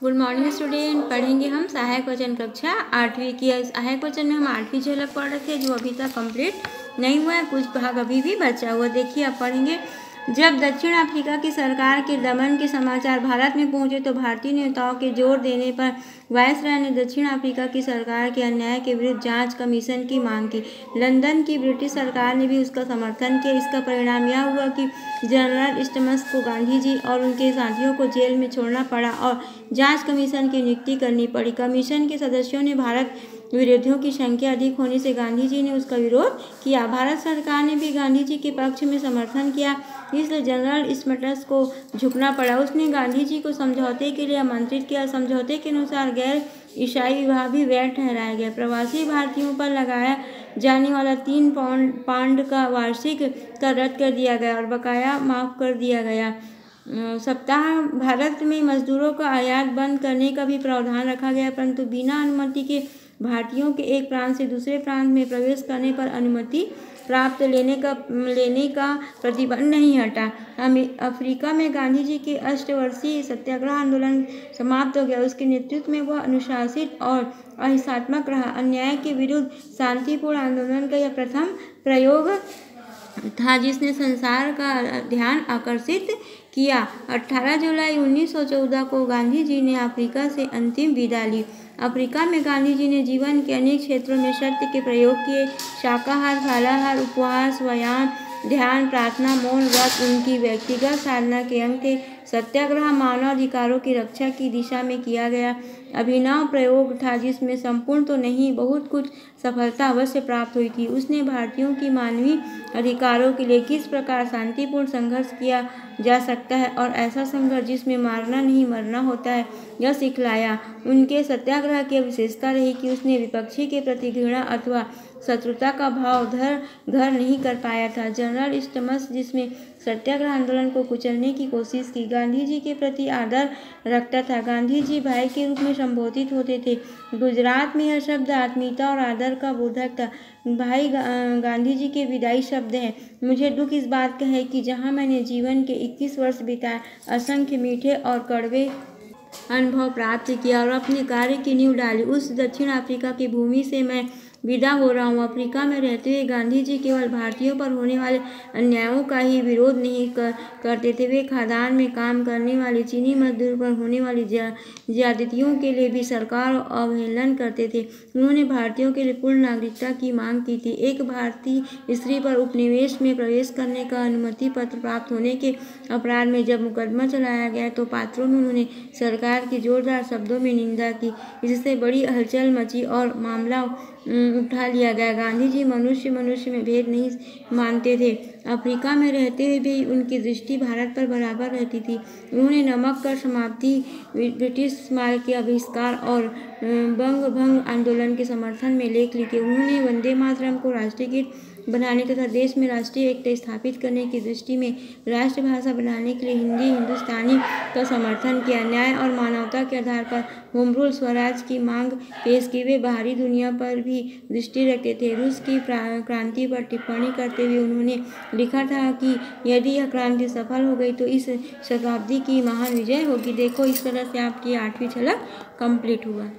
Good morning student. पढ़ेंगे हम सहायक वचन कक्षा 8वीं की। सहायक वचन में हम 8वीं झलक पढ़ रहे थे जो अभी तक कंप्लीट नहीं हुआ है, कुछ भाग अभी भी बचा हुआ। देखिए अब पढ़ेंगे। जब दक्षिण अफ्रीका की सरकार के दमन के समाचार भारत में पहुंचे तो भारतीय नेताओं के जोर देने पर वायसराय ने दक्षिण अफ्रीका की सरकार के अन्याय के विरुद्ध जांच कमीशन की मांग की। लंदन की ब्रिटिश सरकार ने भी उसका समर्थन किया। इसका परिणाम यह हुआ कि जनरल स्टमस को गांधी जी और उनके साथियों को जेल में छोड़ना पड़ा और जांच कमीशन की नियुक्ति करनी पड़ी। कमीशन के सदस्यों ने भारत विरोधियों की संख्या अधिक होने से गांधी जी ने उसका विरोध किया। भारत सरकार ने भी गांधी जी के पक्ष में समर्थन किया, इसलिए जनरल स्टमस को झुकना पड़ा। उसने गांधी जी को समझौते के लिए आमंत्रित किया। समझौते के अनुसार गैर ईसाई विवाह भी वैध ठहराया गया। प्रवासी भारतीयों पर लगाया जाने वाला 3 पाउंड का वार्षिक कर रद्द कर दिया गया और बकाया माफ कर दिया गया। सप्ताह भारत में मजदूरों का आयात बंद करने का भी प्रावधान रखा गया, परंतु बिना अनुमति के भारतीयों के एक प्रांत से दूसरे प्रांत में प्रवेश करने पर अनुमति प्राप्त लेने का प्रतिबंध नहीं हटा। अफ्रीका में गांधी जी के 8 वर्षीय सत्याग्रह आंदोलन समाप्त हो गया। उसके नेतृत्व में वह अनुशासित और अहिंसात्मक रहा। अन्याय के विरुद्ध शांतिपूर्ण आंदोलन का यह प्रथम प्रयोग था जिसने संसार का ध्यान आकर्षित किया। 18 जुलाई 1914 को गांधी जी ने अफ्रीका से अंतिम विदा ली। अफ्रीका में गांधी जी ने जीवन के अनेक क्षेत्रों में सत्य के प्रयोग किए। शाकाहार, फलाहार, उपवास, व्यायाम, ध्यान, प्रार्थना, मौन व्रत उनकी व्यक्तिगत साधना के अंग थे। सत्याग्रह मानवाधिकारों की रक्षा की दिशा में किया गया अभिनव प्रयोग था जिसमें संपूर्ण तो नहीं बहुत कुछ सफलता अवश्य प्राप्त हुई थी। उसने भारतीयों की मानवीय अधिकारों के लिए किस प्रकार शांतिपूर्ण संघर्ष किया जा सकता है और ऐसा संघर्ष जिसमें मारना नहीं मरना होता है, यह सिखलाया। उनके सत्याग्रह की विशेषता रही कि उसने विपक्षी के प्रति घृणा अथवा शत्रुता का भाव घर नहीं कर पाया था। जनरल स्टमस जिसमें सत्याग्रह आंदोलन को कुचलने की कोशिश की, गांधी जी के प्रति आदर रखता था। गांधी जी भाई के रूप में संबोधित होते थे। गुजरात में यह शब्द आत्मीयता और आदर का बोधक था। भाई गांधी जी के विदाई शब्द हैं। मुझे दुख इस बात का है कि जहाँ मैंने जीवन के 21 वर्ष बिताए, असंख्य मीठे और कड़वे अनुभव प्राप्त किया और अपने कार्य की नींव डाली, उस दक्षिण अफ्रीका की भूमि से मैं विदा हो रहा हूँ। अफ्रीका में रहते हुए गांधी जी केवल भारतीयों पर होने वाले अन्यायों का ही विरोध नहीं करते थे, वे खादान में काम करने वाले चीनी मजदूर पर होने वाली ज्यादतियों के लिए भी सरकार अवहेलना करते थे। उन्होंने भारतीयों के लिए पूर्ण नागरिकता की मांग की थी। एक भारतीय स्त्री पर उपनिवेश में प्रवेश करने का अनुमति पत्र प्राप्त होने के अपराध में जब मुकदमा चलाया गया तो पात्रों में उन्होंने सरकार की जोरदार शब्दों में निंदा की, इससे बड़ी हलचल मची और मामला उठा लिया गया। गांधी जी मनुष्य में भेद नहीं मानते थे। अफ्रीका में रहते हुए भी उनकी दृष्टि भारत पर बराबर रहती थी। उन्होंने नमक कर समाप्ति, ब्रिटिश माल के आविष्कार और बंग भंग आंदोलन के समर्थन में लेख लिखे। उन्होंने वंदे मातरम को राष्ट्रीय गीत बनाने तथा देश में राष्ट्रीय एकता स्थापित करने की दृष्टि में राष्ट्रभाषा बनाने के लिए हिंदी हिंदुस्तानी का समर्थन किया। न्याय और मानवता के आधार पर होम रूल स्वराज की मांग पेश की। वे बाहरी दुनिया पर भी दृष्टि रखते थे। रूस की क्रांति पर टिप्पणी करते हुए उन्होंने लिखा था कि यदि यह क्रांति सफल हो गई तो इस शताब्दी की महान विजय होगी। देखो इस तरह से आपकी 8वीं झलक कंप्लीट हुआ।